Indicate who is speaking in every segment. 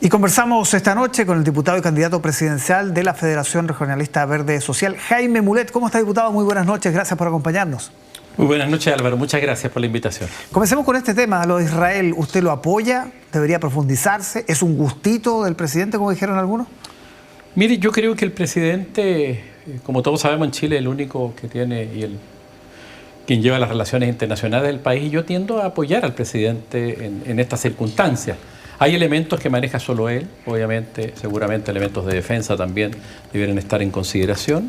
Speaker 1: Y conversamos esta noche con el diputado y candidato presidencial de la Federación Regionalista Verde Social, Jaime Mulet. ¿Cómo está, diputado? Muy buenas noches, gracias por acompañarnos.
Speaker 2: Muy buenas noches, Álvaro. Muchas gracias por la invitación.
Speaker 1: Comencemos con este tema, lo de Israel. ¿Usted lo apoya? ¿Debería profundizarse? ¿Es un gustito del presidente, como dijeron algunos?
Speaker 2: Mire, yo creo que el presidente, como todos sabemos en Chile, es el único que tiene quien lleva las relaciones internacionales del país, y yo tiendo a apoyar al presidente en estas circunstancias. Hay elementos que maneja solo él, obviamente, seguramente elementos de defensa también deben estar en consideración,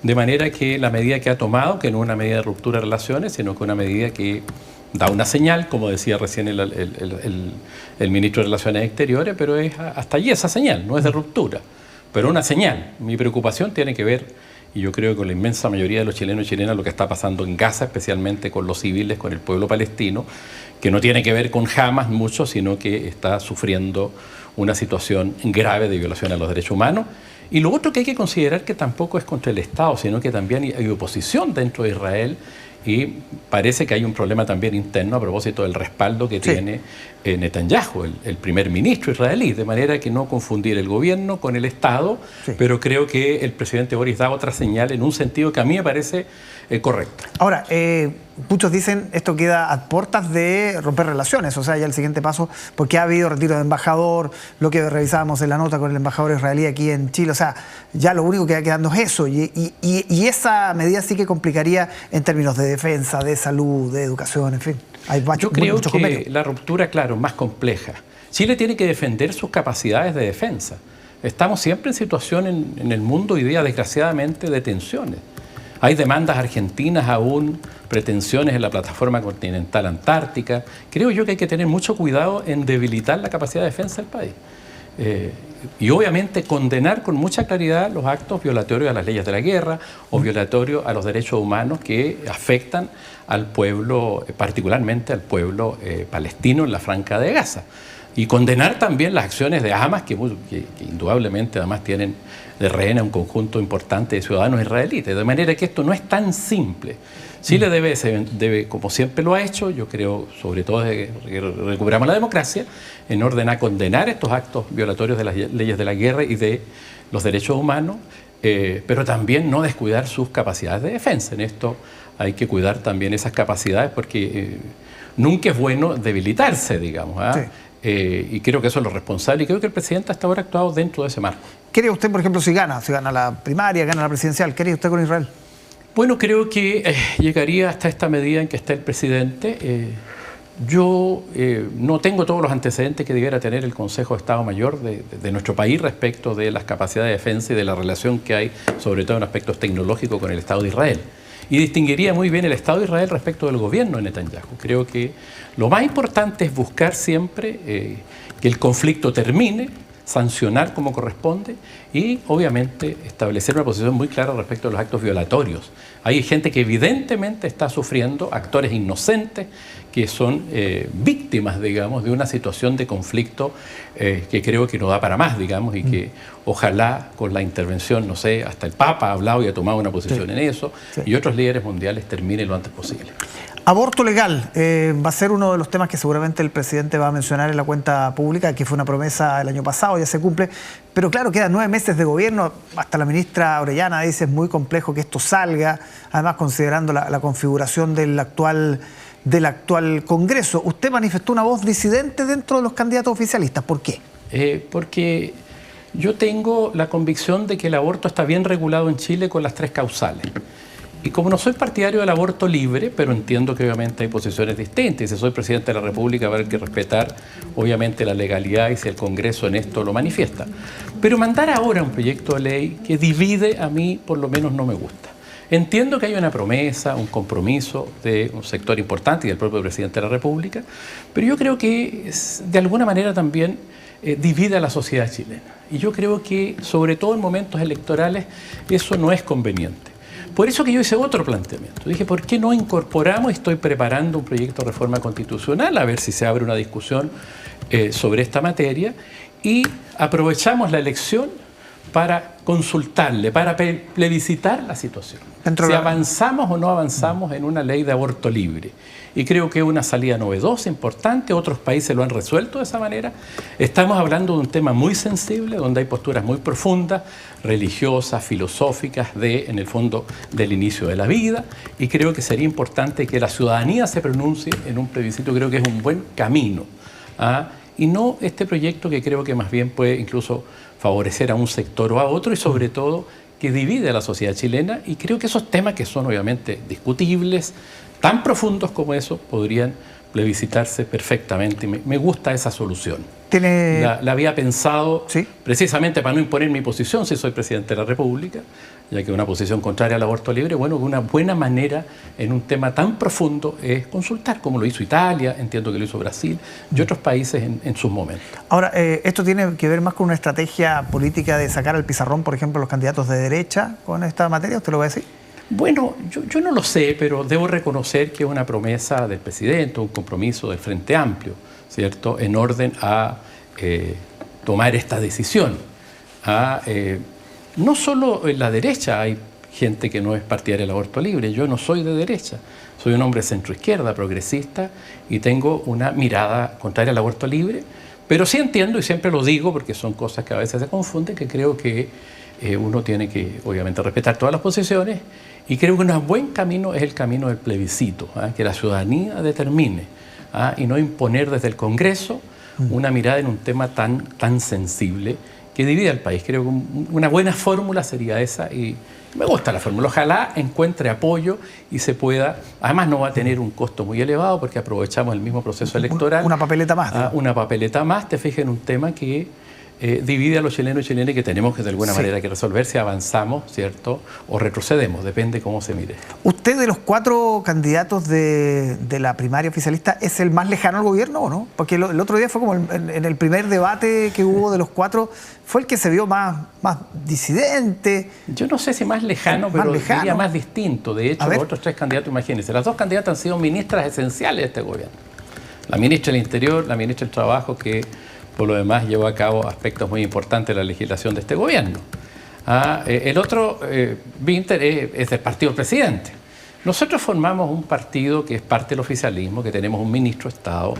Speaker 2: de manera que la medida que ha tomado, que no es una medida de ruptura de relaciones, sino que una medida que da una señal, como decía recién el ministro de Relaciones Exteriores, pero es hasta allí esa señal, no es de ruptura, pero una señal. Mi preocupación tiene que ver, y yo creo que con la inmensa mayoría de los chilenos y chilenas, lo que está pasando en Gaza, especialmente con los civiles, con el pueblo palestino, que no tiene que ver con Hamas mucho, sino que está sufriendo una situación grave de violación a los derechos humanos. Y lo otro que hay que considerar, que tampoco es contra el Estado, sino que también hay oposición dentro de Israel, y parece que hay un problema también interno a propósito del respaldo que tiene Netanyahu, el primer ministro israelí, de manera que no confundir el gobierno con el Estado, pero creo que el presidente Boris da otra señal en un sentido que a mí me parece correcto.
Speaker 1: Ahora, muchos dicen esto queda a puertas de romper relaciones, o sea, ya el siguiente paso, porque ha habido retiro de embajador, lo que revisábamos en la nota con el embajador israelí aquí en Chile, o sea, ya lo único que va quedando es eso, y esa medida sí que complicaría en términos de defensa, de salud, de educación, en fin.
Speaker 2: Yo creo que la ruptura, claro, es más compleja. Chile tiene que defender sus capacidades de defensa. Estamos siempre en situación en el mundo hoy día, desgraciadamente, de tensiones. Hay demandas argentinas aún, pretensiones en la plataforma continental antártica. Creo yo que hay que tener mucho cuidado en debilitar la capacidad de defensa del país. Y obviamente condenar con mucha claridad los actos violatorios a las leyes de la guerra o violatorios a los derechos humanos que afectan al pueblo, particularmente al pueblo palestino en la Franja de Gaza. Y condenar también las acciones de Hamas, que indudablemente además tienen de rehén a un conjunto importante de ciudadanos israelíes. De manera que esto no es tan simple. Chile debe, como siempre lo ha hecho, yo creo, sobre todo desde que recuperamos la democracia, en orden a condenar estos actos violatorios de las leyes de la guerra y de los derechos humanos, pero también no descuidar sus capacidades de defensa. En esto hay que cuidar también esas capacidades, porque nunca es bueno debilitarse, digamos, ¿ah? Sí. Y creo que eso es lo responsable, y creo que el presidente hasta ahora ha actuado dentro de ese marco.
Speaker 1: ¿Qué haría usted, por ejemplo, si gana la primaria, gana la presidencial? ¿Qué haría usted con Israel?
Speaker 2: Bueno, creo que llegaría hasta esta medida en que está el presidente. Yo no tengo todos los antecedentes que debiera tener el Consejo de Estado Mayor de nuestro país respecto de las capacidades de defensa y de la relación que hay, sobre todo en aspectos tecnológicos, con el Estado de Israel. Y distinguiría muy bien el Estado de Israel respecto del gobierno de Netanyahu. Creo que lo más importante es buscar siempre que el conflicto termine, sancionar como corresponde y, obviamente, establecer una posición muy clara respecto a los actos violatorios. Hay gente que evidentemente está sufriendo, actores inocentes que son víctimas, digamos, de una situación de conflicto que creo que no da para más, digamos, y que ojalá con la intervención, no sé, hasta el Papa ha hablado y ha tomado una posición en eso, y otros líderes mundiales termine lo antes posible.
Speaker 1: Aborto legal va a ser uno de los temas que seguramente el presidente va a mencionar en la cuenta pública, que fue una promesa el año pasado, ya se cumple, pero claro, quedan 9 meses de gobierno, hasta la ministra Orellana dice es muy complejo que esto salga, además considerando la configuración del actual Congreso. Usted manifestó una voz disidente dentro de los candidatos oficialistas, ¿por qué?
Speaker 2: Porque yo tengo la convicción de que el aborto está bien regulado en Chile con las 3 causales. Y como no soy partidario del aborto libre, pero entiendo que obviamente hay posiciones distintas, y si soy presidente de la República va a haber que respetar obviamente la legalidad y si el Congreso en esto lo manifiesta. Pero mandar ahora un proyecto de ley que divide, a mí por lo menos no me gusta. Entiendo que hay una promesa, un compromiso de un sector importante y del propio presidente de la República, pero yo creo que de alguna manera también divide a la sociedad chilena. Y yo creo que, sobre todo en momentos electorales, eso no es conveniente. Por eso que yo hice otro planteamiento. Dije, ¿por qué no incorporamos? Estoy preparando un proyecto de reforma constitucional, a ver si se abre una discusión sobre esta materia, y aprovechamos la elección para consultarle, para plebiscitar la situación. Si avanzamos o no avanzamos en una ley de aborto libre. Y creo que es una salida novedosa, importante, otros países lo han resuelto de esa manera. Estamos hablando de un tema muy sensible, donde hay posturas muy profundas, religiosas, filosóficas, en el fondo, del inicio de la vida, y creo que sería importante que la ciudadanía se pronuncie en un plebiscito. Creo que es un buen camino, y no este proyecto que creo que más bien puede incluso favorecer a un sector o a otro, y sobre todo que divide a la sociedad chilena. Y creo que esos temas, que son obviamente discutibles, tan profundos como eso, podrían plebiscitarse perfectamente. Me gusta esa solución. La había pensado, ¿sí?, precisamente para no imponer mi posición si soy presidente de la República, ya que una posición contraria al aborto libre, bueno, una buena manera en un tema tan profundo es consultar, como lo hizo Italia, entiendo que lo hizo Brasil y otros países en sus momentos.
Speaker 1: Ahora, ¿esto tiene que ver más con una estrategia política de sacar al pizarrón, por ejemplo, los candidatos de derecha con esta materia? ¿Usted lo va a decir?
Speaker 2: Bueno, yo no lo sé, pero debo reconocer que es una promesa del presidente, un compromiso del Frente Amplio, ¿cierto?, en orden a tomar esta decisión. No solo en la derecha hay gente que no es partidaria del aborto libre. Yo no soy de derecha, soy un hombre centroizquierda, progresista, y tengo una mirada contraria al aborto libre, pero sí entiendo, y siempre lo digo porque son cosas que a veces se confunden, que creo que uno tiene que, obviamente, respetar todas las posiciones, y creo que un buen camino es el camino del plebiscito, que la ciudadanía determine, y no imponer desde el Congreso una mirada en un tema tan sensible que divide al país. Creo que una buena fórmula sería esa, y me gusta la fórmula. Ojalá encuentre apoyo y se pueda. Además, no va a tener un costo muy elevado porque aprovechamos el mismo proceso electoral.
Speaker 1: Una papeleta más.
Speaker 2: Una papeleta más, te fijas, en un tema que divide a los chilenos y chilenas, que tenemos que de alguna manera que resolver si avanzamos, ¿cierto?, o retrocedemos, depende cómo se mire.
Speaker 1: ¿Usted, de los 4 candidatos de la primaria oficialista, es el más lejano al gobierno o no? Porque el otro día fue como en el primer debate que hubo de los 4, fue el que se vio más disidente.
Speaker 2: Yo no sé si más lejano, pero diría más distinto. De hecho, los otros 3 candidatos, imagínense, las 2 candidatas han sido ministras esenciales de este gobierno. La ministra del Interior, la ministra del Trabajo, que por lo demás llevó a cabo aspectos muy importantes de la legislación de este gobierno. El otro, Winter, es del partido del presidente. Nosotros formamos un partido que es parte del oficialismo, que tenemos un ministro de Estado,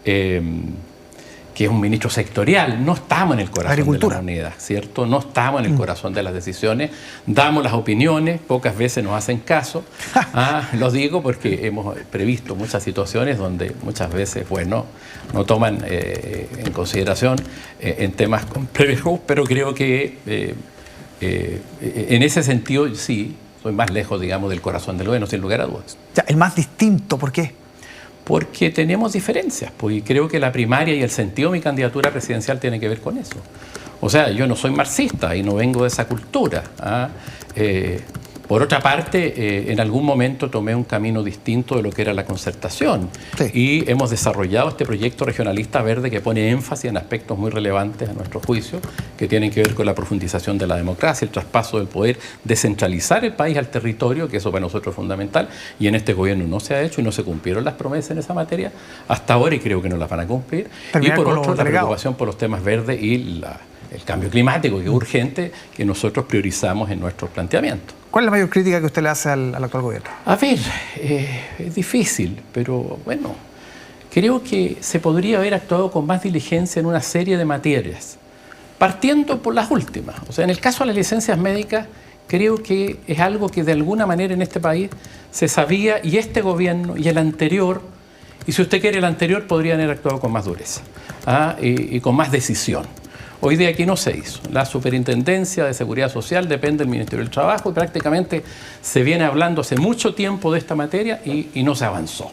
Speaker 2: que es un ministro sectorial. No estamos en el corazón de la moneda, ¿cierto? No estamos en el corazón de las decisiones. Damos las opiniones, pocas veces nos hacen caso. Lo digo porque hemos previsto muchas situaciones donde muchas veces, bueno, no toman en consideración en temas complejos, pero creo que en ese sentido sí, soy más lejos, digamos, del corazón del gobierno, sin lugar a dudas.
Speaker 1: Ya, el más distinto, ¿por qué?
Speaker 2: Porque tenemos diferencias, pues, y creo que la primaria y el sentido de mi candidatura presidencial tiene que ver con eso. O sea, yo no soy marxista y no vengo de esa cultura. Por otra parte, en algún momento tomé un camino distinto de lo que era la concertación. Sí. Y hemos desarrollado este proyecto regionalista verde que pone énfasis en aspectos muy relevantes a nuestro juicio, que tienen que ver con la profundización de la democracia, el traspaso del poder, descentralizar el país al territorio, que eso para nosotros es fundamental, y en este gobierno no se ha hecho y no se cumplieron las promesas en esa materia hasta ahora, y creo que no las van a cumplir. Y por otro, la preocupación por los temas verdes y el cambio climático, que es urgente, que nosotros priorizamos en nuestros planteamientos.
Speaker 1: ¿Cuál es la mayor crítica que usted le hace al actual gobierno?
Speaker 2: A ver, es difícil, pero bueno, creo que se podría haber actuado con más diligencia en una serie de materias, partiendo por las últimas. O sea, en el caso de las licencias médicas, creo que es algo que de alguna manera en este país se sabía, y este gobierno y el anterior, y si usted quiere el anterior, podrían haber actuado con más dureza y con más decisión. Hoy día aquí no se hizo. La Superintendencia de Seguridad Social depende del Ministerio del Trabajo y prácticamente se viene hablando hace mucho tiempo de esta materia y no se avanzó.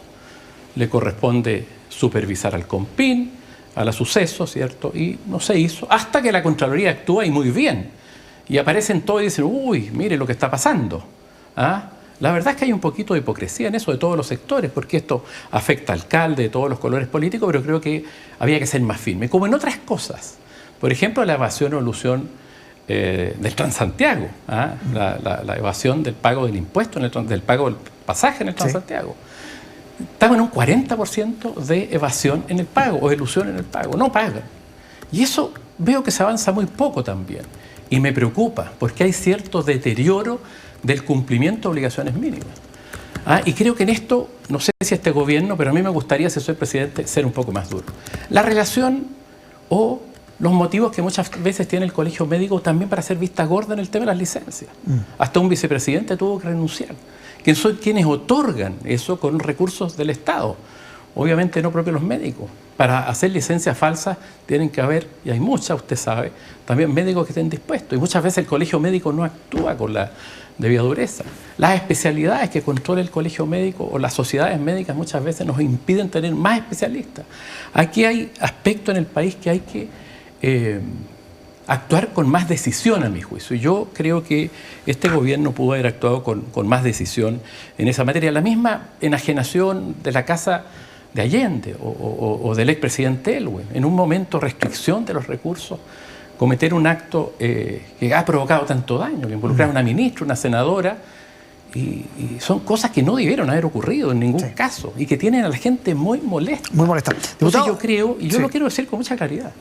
Speaker 2: Le corresponde supervisar al COMPIN, a la Suceso, ¿cierto? Y no se hizo hasta que la Contraloría actúa, y muy bien. Y aparecen todos y dicen, uy, mire lo que está pasando. La verdad es que hay un poquito de hipocresía en eso de todos los sectores, porque esto afecta al alcalde de todos los colores políticos, pero creo que había que ser más firme. Como en otras cosas. Por ejemplo, la evasión o elusión del Transantiago, la evasión del pago del impuesto, del pago del pasaje en el Transantiago. Sí. Estamos en un 40% de evasión en el pago o elusión en el pago. No pagan. Y eso veo que se avanza muy poco también. Y me preocupa, porque hay cierto deterioro del cumplimiento de obligaciones mínimas. Y creo que en esto, no sé si este gobierno, pero a mí me gustaría, si soy presidente, ser un poco más duro. La relación o los motivos que muchas veces tiene el colegio médico también para hacer vista gorda en el tema de las licencias. Hasta un vicepresidente tuvo que renunciar. Que son quienes otorgan eso con recursos del Estado. Obviamente no propios los médicos. Para hacer licencias falsas tienen que haber, y hay muchas, usted sabe, también médicos que estén dispuestos. Y muchas veces el colegio médico no actúa con la debida dureza. Las especialidades que controla el colegio médico o las sociedades médicas muchas veces nos impiden tener más especialistas. Aquí hay aspectos en el país que hay que actuar con más decisión, a mi juicio. Y yo creo que este gobierno pudo haber actuado con más decisión en esa materia. La misma enajenación de la casa de Allende o del expresidente Elwin, en un momento restricción de los recursos, cometer un acto que ha provocado tanto daño, que involucrar a una ministra, una senadora, y son cosas que no debieron haber ocurrido en ningún caso y que tienen a la gente muy molesta.
Speaker 1: Muy molesta.
Speaker 2: Entonces yo creo, y yo lo quiero decir con mucha claridad,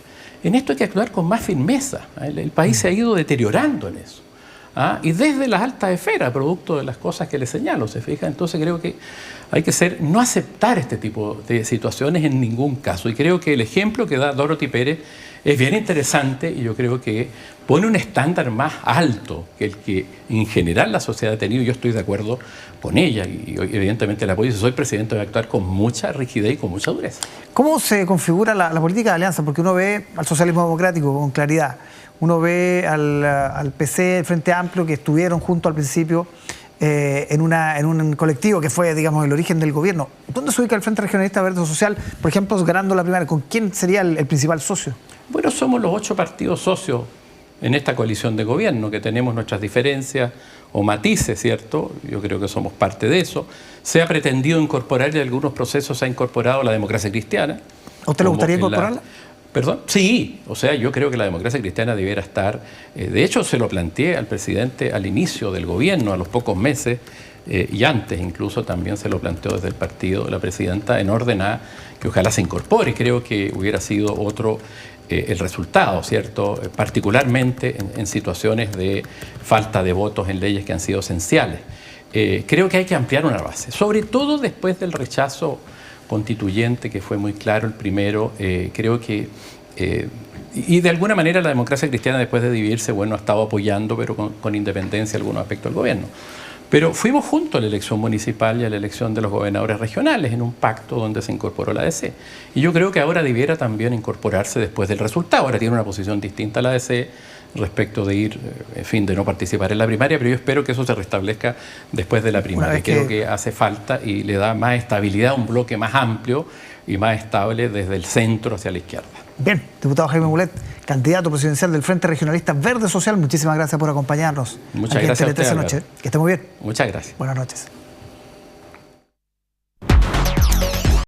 Speaker 2: en esto hay que actuar con más firmeza. El país se ha ido deteriorando en eso. Y desde las altas esferas, producto de las cosas que le señalo, ¿se fija? Entonces creo que hay que no aceptar este tipo de situaciones en ningún caso. Y creo que el ejemplo que da Dorothy Pérez es bien interesante y yo creo que pone un estándar más alto que el que en general la sociedad ha tenido. Yo estoy de acuerdo con ella y evidentemente la apoyo. Si soy presidente voy a actuar con mucha rigidez y con mucha dureza.
Speaker 1: ¿Cómo se configura la política de alianza? Porque uno ve al socialismo democrático con claridad. Uno ve al PC, el Frente Amplio, que estuvieron juntos al principio en un colectivo que fue, digamos, el origen del gobierno. ¿Dónde se ubica el Frente Regionalista Verde Social, por ejemplo, ganando la primaria? ¿Con quién sería el principal socio?
Speaker 2: Bueno, somos los 8 partidos socios en esta coalición de gobierno, que tenemos nuestras diferencias o matices, ¿cierto? Yo creo que somos parte de eso. Se ha pretendido incorporar, y en algunos procesos se ha incorporado la democracia cristiana.
Speaker 1: ¿A usted le gustaría incorporarla?
Speaker 2: ¿Perdón? Sí, o sea, yo creo que la democracia cristiana debiera estar, de hecho se lo planteé al presidente al inicio del gobierno, a los pocos meses, y antes incluso también se lo planteó desde el partido la presidenta, en orden a que ojalá se incorpore. Creo que hubiera sido otro el resultado, ¿cierto? Particularmente en situaciones de falta de votos en leyes que han sido esenciales. Creo que hay que ampliar una base, sobre todo después del rechazo constituyente, que fue muy claro el primero. Creo que, y de alguna manera la democracia cristiana, después de dividirse, bueno, ha estado apoyando, pero con independencia, algunos aspectos del gobierno. Pero fuimos juntos a la elección municipal y a la elección de los gobernadores regionales en un pacto donde se incorporó la ADC. Y yo creo que ahora debiera también incorporarse después del resultado. Ahora tiene una posición distinta a la ADC respecto de ir, en fin, de no participar en la primaria, pero yo espero que eso se restablezca después de la primaria. Creo que hace falta y le da más estabilidad a un bloque más amplio y más estable desde el centro hacia la izquierda.
Speaker 1: Bien, diputado Jaime Mulet, candidato presidencial del Frente Regionalista Verde Social, muchísimas gracias por acompañarnos.
Speaker 2: Muchas gracias a usted,
Speaker 1: noche. Que esté muy bien.
Speaker 2: Muchas gracias.
Speaker 1: Buenas noches.